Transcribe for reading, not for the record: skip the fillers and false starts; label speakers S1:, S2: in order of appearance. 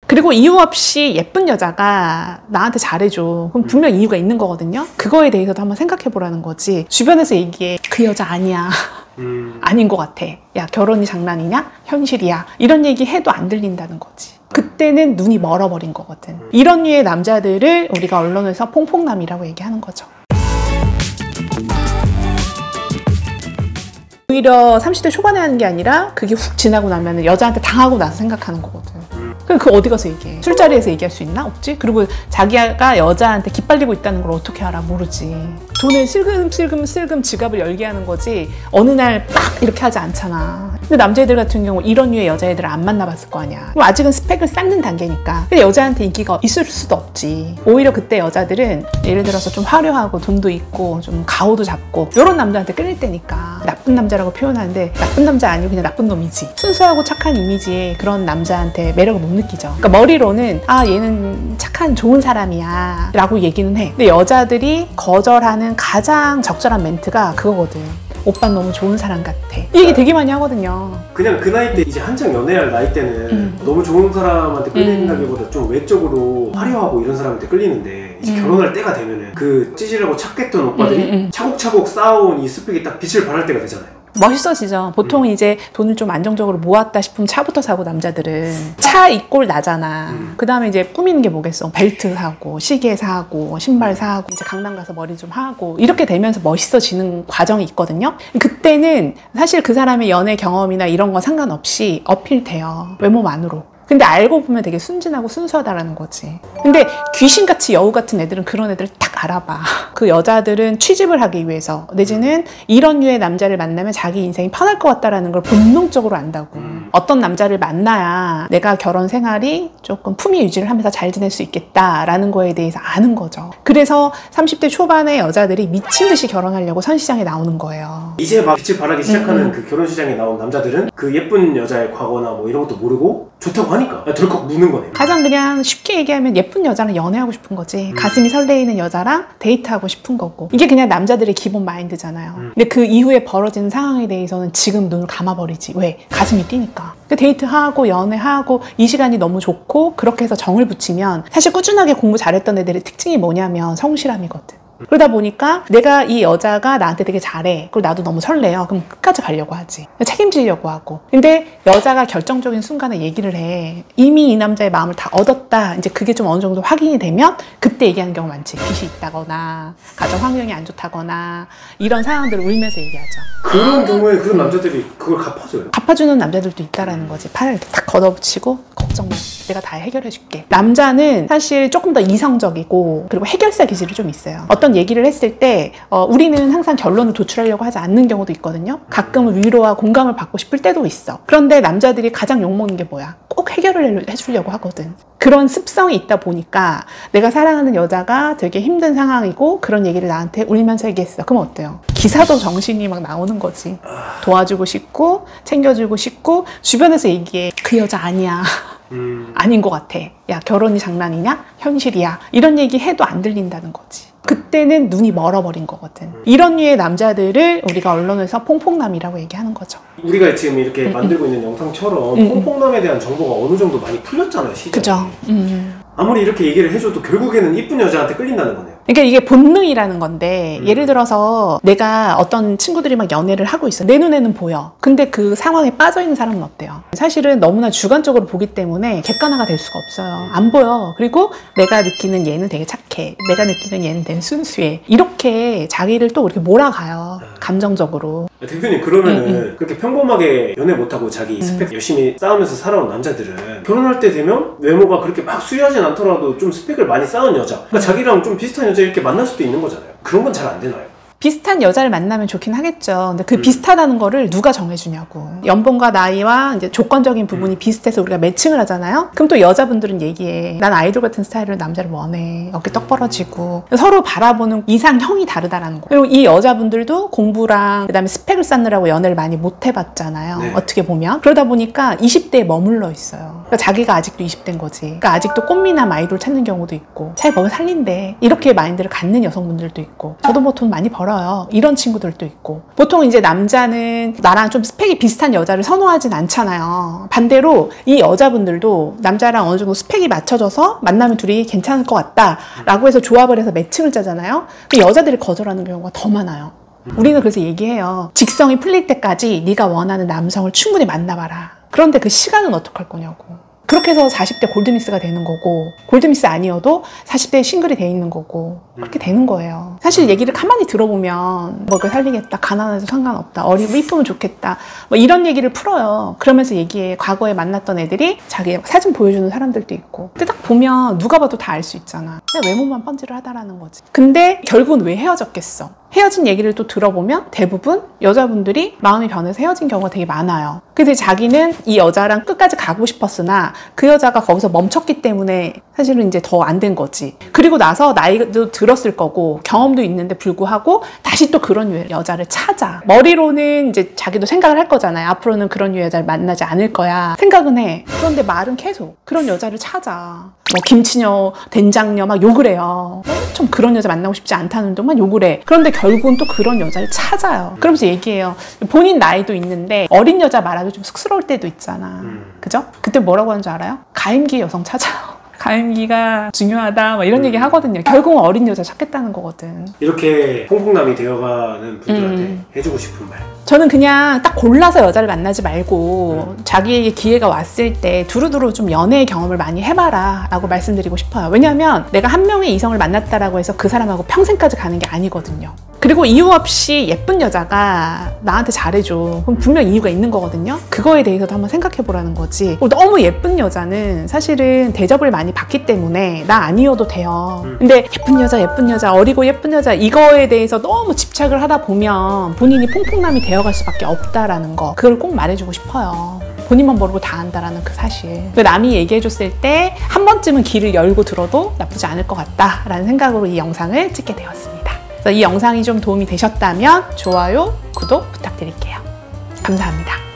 S1: 그리고 이유 없이 예쁜 여자가 나한테 잘해줘. 그럼 분명 이유가 있는 거거든요. 그거에 대해서도 한번 생각해 보라는 거지. 주변에서 얘기해. 그 여자 아니야. 아닌 것 같아. 야, 결혼이 장난이냐? 현실이야. 이런 얘기 해도 안 들린다는 거지. 그때는 눈이 멀어버린 거거든. 이런 류의 남자들을 우리가 언론에서 퐁퐁남이라고 얘기하는 거죠. 오히려 30대 초반에 하는 게 아니라 그게 훅 지나고 나면 여자한테 당하고 나서 생각하는 거거든. 그럼 그거 어디 가서 얘기해? 술자리에서 얘기할 수 있나? 없지? 그리고 자기가 여자한테 기빨리고 있다는 걸 어떻게 알아? 모르지. 돈을 슬금슬금 지갑을 열게 하는 거지 어느 날 빡 이렇게 하지 않잖아. 근데 남자애들 같은 경우 이런 류의 여자애들을 안 만나봤을 거 아니야. 그럼 아직은 스펙을 쌓는 단계니까. 근데 여자한테 인기가 있을 수도 없지. 오히려 그때 여자들은 예를 들어서 좀 화려하고 돈도 있고 좀 가오도 잡고 이런 남자한테 끌릴 때니까 나쁜 남자라고 표현하는데 나쁜 남자 아니고 그냥 나쁜 놈이지. 순수하고 착한 이미지의 그런 남자한테 매력을 못 느끼죠. 그러니까 머리로는 아 얘는 착한 좋은 사람이야 라고 얘기는 해. 근데 여자들이 거절하는 가장 적절한 멘트가 그거거든. 오빠 너무 좋은 사람 같아. 이 얘기 되게 많이 하거든요.
S2: 그냥 그 나이 때 이제 한창 연애할 나이 때는 너무 좋은 사람한테 끌린다기보다 좀 외적으로 화려하고 이런 사람한테 끌리는데 이제 결혼할 때가 되면은 그 찌질하고 착했던 오빠들이 차곡차곡 쌓아온 이 스펙이 딱 빛을 발할 때가 되잖아요.
S1: 멋있어지죠. 보통 이제 돈을 좀 안정적으로 모았다 싶으면 차부터 사고 남자들은 차 이꼴 나잖아. 그 다음에 이제 꾸미는 게 뭐겠어. 벨트 사고 시계 사고 신발 사고 이제 강남 가서 머리 좀 하고 이렇게 되면서 멋있어지는 과정이 있거든요. 그때는 사실 그 사람의 연애 경험이나 이런 거 상관없이 어필돼요. 외모만으로. 근데 알고 보면 되게 순진하고 순수하다라는 거지. 근데 귀신같이 여우 같은 애들은 그런 애들을 딱 알아봐. 그 여자들은 취집을 하기 위해서 내지는 이런 류의 남자를 만나면 자기 인생이 편할 것 같다라는 걸 본능적으로 안다고. 어떤 남자를 만나야 내가 결혼 생활이 조금 품위 유지를 하면서 잘 지낼 수 있겠다라는 거에 대해서 아는 거죠. 그래서 30대 초반의 여자들이 미친 듯이 결혼하려고 선시장에 나오는 거예요.
S2: 이제 막 빛을 발하기 시작하는 그 결혼시장에 나온 남자들은 그 예쁜 여자의 과거나 뭐 이런 것도 모르고 좋다고 하니까 덜컥 무는 거네.
S1: 가장 그냥 쉽게 얘기하면 예쁜 여자랑 연애하고 싶은 거지. 가슴이 설레이는 여자랑 데이트하고 싶은 거고. 이게 그냥 남자들의 기본 마인드잖아요. 근데 그 이후에 벌어지는 상황에 대해서는 지금 눈을 감아버리지. 왜? 가슴이 뛰니까. 데이트하고 연애하고 이 시간이 너무 좋고 그렇게 해서 정을 붙이면 사실 꾸준하게 공부 잘했던 애들의 특징이 뭐냐면 성실함이거든. 그러다 보니까 내가 이 여자가 나한테 되게 잘해. 그리고 나도 너무 설레요. 그럼 끝까지 가려고 하지. 책임지려고 하고. 근데 여자가 결정적인 순간에 얘기를 해. 이미 이 남자의 마음을 다 얻었다. 이제 그게 좀 어느 정도 확인이 되면 그때 얘기하는 경우가 많지. 빚이 있다거나 가정 환경이 안 좋다거나 이런 상황들을 울면서 얘기하죠.
S2: 그런 경우에 그런 남자들이 그걸 갚아줘요?
S1: 갚아주는 남자들도 있다라는 거지. 팔을 이렇게 탁 걷어붙이고 걱정 마. 내가 다 해결해줄게. 남자는 사실 조금 더 이성적이고 그리고 해결사 기질이 좀 있어요. 어떤 얘기를 했을 때 우리는 항상 결론을 도출하려고 하지 않는 경우도 있거든요. 가끔은 위로와 공감을 받고 싶을 때도 있어. 그런데 남자들이 가장 욕먹는 게 뭐야? 꼭 해결을 해주려고 하거든. 그런 습성이 있다 보니까 내가 사랑하는 여자가 되게 힘든 상황이고 그런 얘기를 나한테 울면서 얘기했어. 그럼 어때요? 기사도 정신이 막 나오는 거지. 도와주고 싶고 챙겨주고 싶고 주변에서 얘기해. 그 여자 아니야. 아닌 것 같아. 야, 결혼이 장난이냐? 현실이야. 이런 얘기 해도 안 들린다는 거지. 그때는 눈이 멀어버린 거거든. 이런 류의 남자들을 우리가 언론에서 퐁퐁남이라고 얘기하는 거죠.
S2: 우리가 지금 이렇게 만들고 있는 영상처럼 퐁퐁남에 대한 정보가 어느 정도 많이 풀렸잖아요, 시장에.
S1: 그죠.
S2: 아무리 이렇게 얘기를 해줘도 결국에는 이쁜 여자한테 끌린다는 거네요.
S1: 그러니까 이게 본능이라는 건데 예를 들어서 내가 어떤 친구들이 막 연애를 하고 있어. 내 눈에는 보여. 근데 그 상황에 빠져있는 사람은 어때요? 사실은 너무나 주관적으로 보기 때문에 객관화가 될 수가 없어요. 안 보여. 그리고 내가 느끼는 얘는 되게 착해. 내가 느끼는 얘는 되게 순수해. 이렇게 자기를 또 이렇게 몰아가요. 감정적으로.
S2: 대표님 그러면은 그렇게 평범하게 연애 못하고 자기 스펙 열심히 쌓으면서 살아온 남자들은 결혼할 때 되면 외모가 그렇게 막 수려하진 않더라도 좀 스펙을 많이 쌓은 여자, 그러니까 자기랑 좀 비슷한 여자 이렇게 만날 수도 있는 거잖아요. 그런 건 잘 안 되나요?
S1: 비슷한 여자를 만나면 좋긴 하겠죠. 근데 그 비슷하다는 거를 누가 정해주냐고. 연봉과 나이와 이제 조건적인 부분이 비슷해서 우리가 매칭을 하잖아요. 그럼 또 여자분들은 얘기해. 난 아이돌 같은 스타일을 남자를 원해. 어깨 떡 벌어지고. 서로 바라보는 이상형이 다르다라는 거. 그리고 이 여자분들도 공부랑 그다음에 스펙을 쌓느라고 연애를 많이 못 해봤잖아요. 네. 어떻게 보면. 그러다 보니까 20대에 머물러 있어요. 그러니까 자기가 아직도 20대인 거지. 그러니까 아직도 꽃미남 아이돌 찾는 경우도 있고 잘 벌면 살린대. 이렇게 마인드를 갖는 여성분들도 있고 저도 뭐 돈 많이 벌어 멀어요. 이런 친구들도 있고. 보통 이제 남자는 나랑 좀 스펙이 비슷한 여자를 선호하진 않잖아요. 반대로 이 여자분들도 남자랑 어느 정도 스펙이 맞춰져서 만나면 둘이 괜찮을 것 같다 라고 해서 조합을 해서 매칭을 짜잖아요. 그 여자들이 거절하는 경우가 더 많아요. 우리는 그래서 얘기해요. 직성이 풀릴 때까지 네가 원하는 남성을 충분히 만나봐라. 그런데 그 시간은 어떡할 거냐고. 그렇게 해서 40대 골드미스가 되는 거고, 골드미스 아니어도 40대에 싱글이 돼 있는 거고, 그렇게 되는 거예요. 사실 얘기를 가만히 들어보면 먹을 살리겠다, 가난해도 상관없다, 어리고 이쁘면 좋겠다, 뭐 이런 얘기를 풀어요. 그러면서 얘기해. 과거에 만났던 애들이 자기 사진 보여주는 사람들도 있고. 근데 딱 보면 누가 봐도 다 알 수 있잖아. 그냥 외모만 번지를 하다라는 거지. 근데 결국은 왜 헤어졌겠어? 헤어진 얘기를 또 들어보면 대부분 여자분들이 마음이 변해서 헤어진 경우가 되게 많아요. 근데 자기는 이 여자랑 끝까지 가고 싶었으나 그 여자가 거기서 멈췄기 때문에 사실은 이제 더 안 된 거지. 그리고 나서 나이도 들었을 거고 경험도 있는데 불구하고 다시 또 그런 유의 여자를 찾아. 머리로는 이제 자기도 생각을 할 거잖아요. 앞으로는 그런 유의 여자를 만나지 않을 거야. 생각은 해. 그런데 말은 계속 그런 여자를 찾아. 뭐 김치녀, 된장녀 막 욕을 해요. 엄청 그런 여자 만나고 싶지 않다는 동안 욕을 해. 그런데 결국은 또 그런 여자를 찾아요. 그러면서 얘기해요. 본인 나이도 있는데 어린 여자 말하도 좀 쑥스러울 때도 있잖아. 그죠? 그때 뭐라고 하는 줄 알아요? 가임기 여성 찾아요. 가임기가 중요하다 막 이런 얘기 하거든요. 결국은 어린 여자 찾겠다는 거거든.
S2: 이렇게 퐁퐁남이 되어가는 분들한테 해주고 싶은 말.
S1: 저는 그냥 딱 골라서 여자를 만나지 말고 자기에게 기회가 왔을 때 두루두루 좀 연애의 경험을 많이 해봐라 라고 말씀드리고 싶어요. 왜냐하면 내가 한 명의 이성을 만났다라고 해서 그 사람하고 평생까지 가는 게 아니거든요. 그리고 이유 없이 예쁜 여자가 나한테 잘해줘. 그럼 분명 이유가 있는 거거든요. 그거에 대해서도 한번 생각해보라는 거지. 너무 예쁜 여자는 사실은 대접을 많이 받기 때문에 나 아니어도 돼요. 근데 예쁜 여자, 어리고 예쁜 여자 이거에 대해서 너무 집착을 하다 보면 본인이 퐁퐁남이 되어갈 수밖에 없다라는 거. 그걸 꼭 말해주고 싶어요. 본인만 모르고 다 안다라는 그 사실. 남이 얘기해줬을 때 한 번쯤은 귀를 열고 들어도 나쁘지 않을 것 같다라는 생각으로 이 영상을 찍게 되었습니다. 그래서 이 영상이 좀 도움이 되셨다면 좋아요, 구독 부탁드릴게요. 감사합니다.